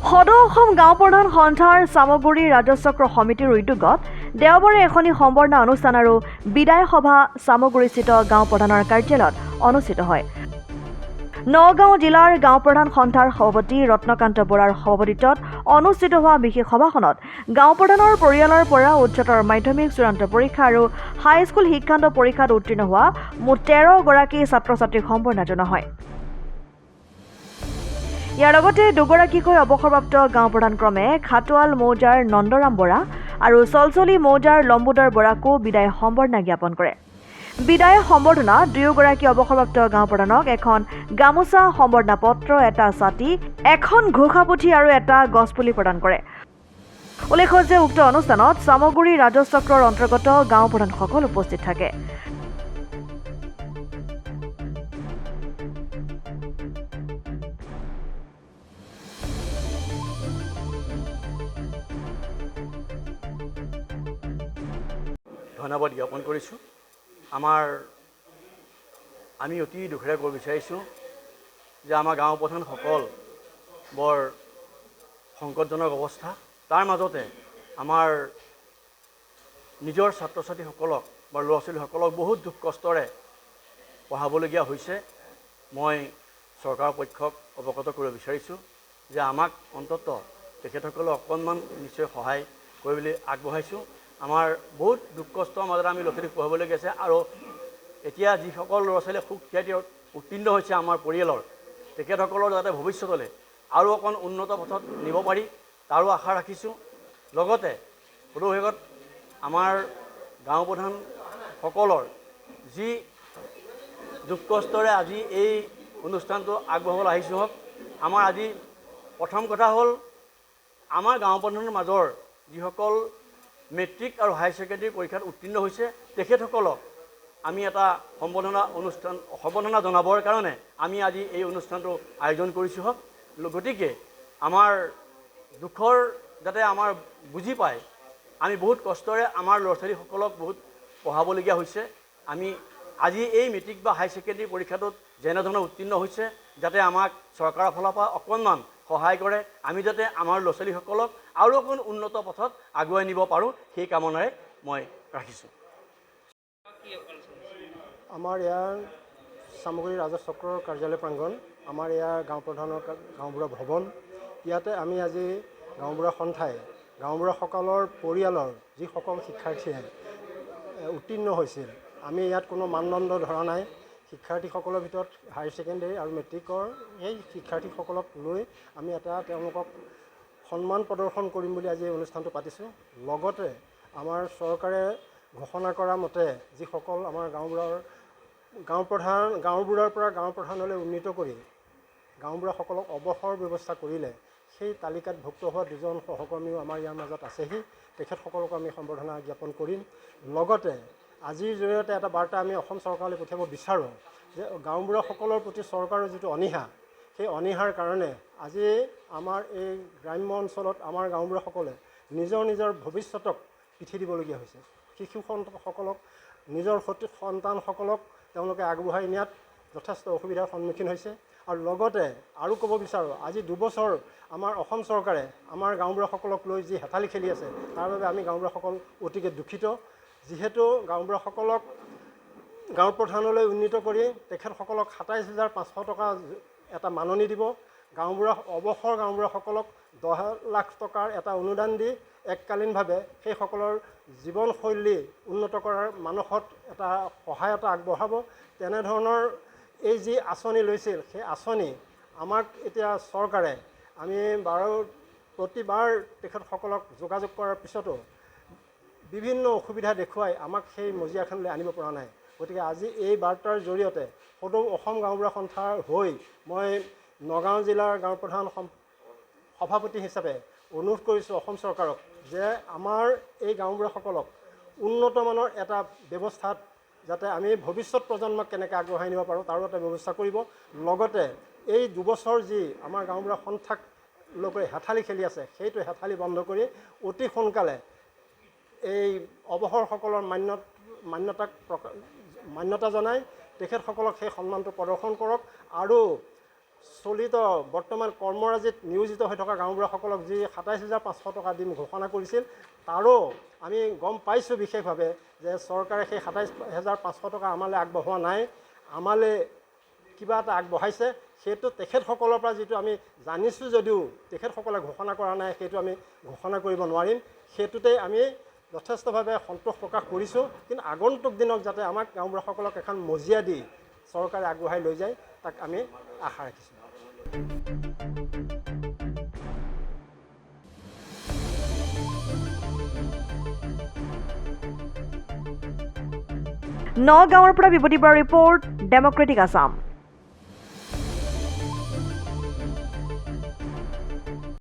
সদৌ অসম গাঁও প্ৰধান সন্থাৰ চামগুৰি ৰাজচক্ৰ সমিতিৰ উদ্যোগত দেওবাৰে এখনি সম্বৰ্ধনা অনুষ্ঠান আৰু বিদায় সভা চামগুৰিস্থিত গাঁও প্ৰধানৰ কাৰ্যালয়ত অনুষ্ঠিত হয়। নগাঁও জিলাৰ গাঁও প্ৰধান সন্থাৰ সভাপতি ৰত্নকান্ত বৰাৰ সভাপতিত্বত অনুষ্ঠিত হোৱা বিশেষ সভাখনত গাঁও প্ৰধানৰ পৰিয়ালৰ পৰা উচ্চতৰ মাধ্যমিক চূড়ান্ত পৰীক্ষা আৰু হাইস্কুল শিক্ষান্ত পৰীক্ষাত উত্তীৰ্ণ হোৱা মুঠ 13 গৰাকী ছাত্ৰ ছাত্ৰীক সম্বৰ্ধনা জনোৱা হয়। ইয়াৰ লগতে দুগৰাকীকৈ অৱসৰপ্ৰাপ্ত গাঁও প্ৰধান ক্ৰমে খাটোৱাল মৌজাৰ নন্দৰাম বৰা আৰু চলচলি মৌজাৰ লম্বোদৰ বৰাকো বিদায় সম্বৰ্ধনা জ্ঞাপন কৰে। বিদায় সম্বৰ্ধনা দুয়োগৰাকী অৱসৰপ্ৰাপ্ত গাঁও প্ৰধানক এখন গামোচা, সম্বৰ্ধনা পত্ৰ, এটা ছাতি, এখন ঘোষাপুথি আৰু এটা গছপুলি প্ৰদান কৰে। উল্লেখ্য যে উক্ত অনুষ্ঠানত চামগুৰি ৰাজচক্ৰৰ অন্তৰ্গত গাঁও প্ৰধানসকল উপস্থিত থাকে। ধন্যবাদ জ্ঞাপন কৰিছোঁ। আমি অতি দুখেৰে ক'ব বিচাৰিছোঁ যে আমাৰ গাঁও প্ৰধানসকল বৰ সংকটজনক অৱস্থা। তাৰ মাজতে আমাৰ নিজৰ ছাত্ৰ ছাত্ৰীসকলক বা ল'ৰা ছোৱালীসকলক বহুত দুখ কষ্টৰে পঢ়াবলগীয়া হৈছে। মই চৰকাৰৰ পক্ষক অৱগত কৰিব বিচাৰিছোঁ যে আমাক অন্ততঃ তেখেতসকলে অকণমান নিশ্চয় সহায় কৰিবলৈ আগবঢ়াইছোঁ। আমাৰ বহুত দুখ কষ্টৰ মাজত আমি ল'ৰা ছোৱালীক পঢ়াবলগীয়া আছে আৰু এতিয়া যিসকল ল'ৰা ছোৱালীয়ে সুখ্যাতিত উত্তীৰ্ণ হৈছে আমাৰ পৰিয়ালৰ, তেখেতসকলৰ যাতে ভৱিষ্যতলৈ আৰু অকণ উন্নত পথত নিব পাৰি তাৰো আশা ৰাখিছোঁ। লগতে সদুভাগত আমাৰ গাঁও প্ৰধানসকলৰ যি দুখ কষ্টৰে আজি এই অনুষ্ঠানটো আগবঢ়াবলৈ আহিছোঁ হওক। আমাৰ আজি প্ৰথম কথা হ'ল আমাৰ গাঁও প্ৰধানৰ মাজৰ যিসকল মেট্ৰিক আৰু হায়াৰ ছেকেণ্ডেৰী পৰীক্ষাত উত্তীৰ্ণ হৈছে তেখেতসকলক আমি এটা সম্বৰ্ধনা জনাবৰ কাৰণে আমি আজি এই অনুষ্ঠানটো আয়োজন কৰিছোঁ হওক। গতিকে আমাৰ দুখৰ যাতে আমাৰ বুজি পায়, আমি বহুত কষ্টৰে আমাৰ ল'ৰা ছোৱালীসকলক বহুত পঢ়াবলগীয়া হৈছে। আমি আজি এই মেট্ৰিক বা হায়াৰ ছেকেণ্ডেৰী পৰীক্ষাটোত যেনেধৰণে উত্তীৰ্ণ হৈছে যাতে আমাক চৰকাৰৰ ফালৰ পৰা অকণমান সহায় কৰে, আমি যাতে আমাৰ ল'ৰা ছোৱালীসকলক আৰু অকণ উন্নত পথত আগুৱাই নিব পাৰোঁ, সেই কামনাৰে মই ৰাখিছোঁ। আমাৰ ইয়াৰ চামগুৰি ৰাজচক্ৰৰ কাৰ্যালয় প্ৰাংগণ, আমাৰ ইয়াৰ গাঁও প্ৰধানৰ গাঁওবুঢ়া ভৱন, ইয়াতে আমি আজি গাঁওবুঢ়া সন্থাই গাঁওবুঢ়াসকলৰ পৰিয়ালৰ যিসকল শিক্ষাৰ্থীয়ে উত্তীৰ্ণ হৈছিল, আমি ইয়াত কোনো মানদণ্ড ধৰা নাই। শিক্ষাৰ্থীসকলৰ ভিতৰত হায়াৰ ছেকেণ্ডেৰী আৰু মেট্ৰিকৰ এই শিক্ষাৰ্থীসকলক লৈ আমি এটা তেওঁলোকক সন্মান প্ৰদৰ্শন কৰিম বুলি আজি এই অনুষ্ঠানটো পাতিছোঁ। লগতে আমাৰ চৰকাৰে ঘোষণা কৰা মতে যিসকল আমাৰ গাঁওবুঢ়াৰ পৰা গাঁও প্ৰধানলৈ উন্নীত কৰি গাঁওবুঢ়াসকলক অৱসৰ ব্যৱস্থা কৰিলে, সেই তালিকাত ভুক্ত হোৱা দুজন সহকৰ্মীও আমাৰ ইয়াৰ মাজত আছেহি। তেখেতসকলকো আমি সম্বৰ্ধনা জ্ঞাপন কৰিম। লগতে আজিৰ জৰিয়তে এটা বাৰ্তা আমি অসম চৰকাৰলৈ পঠিয়াব বিচাৰোঁ যে গাঁওবুঢ়াসকলৰ প্ৰতি চৰকাৰৰ যিটো অনীহা, সেই অনীহাৰ কাৰণে আজি আমাৰ এই গ্ৰাম্য অঞ্চলত আমাৰ গাঁওবুঢ়াসকলে নিজৰ ভৱিষ্যতক পিঠি দিবলগীয়া হৈছে। শিশুসকলক নিজৰ সন্তানসকলক তেওঁলোকে আগবঢ়াই নিয়াত যথেষ্ট অসুবিধাৰ সন্মুখীন হৈছে। আৰু লগতে আৰু ক'ব বিচাৰোঁ, আজি 2 বছৰ আমাৰ অসম চৰকাৰে আমাৰ গাঁওবুঢ়াসকলক লৈ যি হেতালি খেলি আছে, তাৰ বাবে আমি গাঁওবুঢ়াসকল অতিকে দুখিত। যিহেতু গাঁওবুঢ়াসকলক গাঁও প্ৰধানলৈ উন্নীত কৰি তেখেতসকলক 27,500 টকা এটা মাননি দিব, অৱসৰ গাঁওবুঢ়াসকলক 10 লাখ টকাৰ এটা অনুদান দি এককালীনভাৱে সেইসকলৰ জীৱনশৈলী উন্নত কৰাৰ মানসত এটা সহায়তা আগবঢ়াব। তেনেধৰণৰ এই যি আঁচনি লৈছিল, সেই আঁচনি আমাক এতিয়া চৰকাৰে আমি প্ৰতিবাৰ তেখেতসকলক যোগাযোগ কৰাৰ পিছতো বিভিন্ন অসুবিধা দেখুৱাই আমাক সেই মজিয়াখনলৈ আনিব পৰা নাই। গতিকে আজি এই বাৰ্তাৰ জৰিয়তে সদৌ অসম গাঁওবুঢ়া সন্থাৰ হৈ মই নগাঁও জিলাৰ গাঁও প্ৰধান সভাপতি হিচাপে অনুৰোধ কৰিছোঁ অসম চৰকাৰক যে আমাৰ এই গাঁওবুঢ়াসকলক উন্নতমানৰ এটা ব্যৱস্থাত যাতে আমি ভৱিষ্যত প্ৰজন্মক কেনেকৈ আগবঢ়াই নিব পাৰোঁ তাৰো এটা ব্যৱস্থা কৰিব। লগতে এই 2 বছৰ যি আমাৰ গাঁওবুঢ়া সন্থাক লৈ হেতালি খেলি আছে, সেইটো হেতালি বন্ধ কৰি অতি সোনকালে এই অৱসৰসকলৰ মান্যতা জনাই তেখেতসকলক সেই সন্মানটো প্ৰদৰ্শন কৰক আৰু চলিত বৰ্তমান কৰ্মৰাজিত নিয়োজিত হৈ থকা গাঁওবুঢ়াসকলক যি 27,500 টকা দিম ঘোষণা কৰিছিল তাৰো আমি গম পাইছোঁ বিশেষভাৱে যে চৰকাৰে সেই 27,500 টকা আমালৈ আগবঢ়োৱা নাই, আমালৈ কিবা এটা আগবঢ়াইছে। সেইটো তেখেতসকলৰ পৰা যিটো আমি জানিছোঁ যদিও তেখেতসকলে ঘোষণা কৰা নাই, সেইটো আমি ঘোষণা কৰিব নোৱাৰিম। সেইটোতেই আমি যথেষ্টভাৱে সন্তোষ প্ৰকাশ কৰিছোঁ। কিন্তু আগন্তুক দিনত যাতে আমাক গাঁওবুঢ়াসকলক এখন মজিয়া দি চৰকাৰে আগবঢ়াই লৈ যায় তাক আমি আশা ৰাখিছোঁ। নগাঁৱৰ পৰা বিভূতি বৰা ৰিপৰ্ট, ডেমক্ৰেটিক আছাম।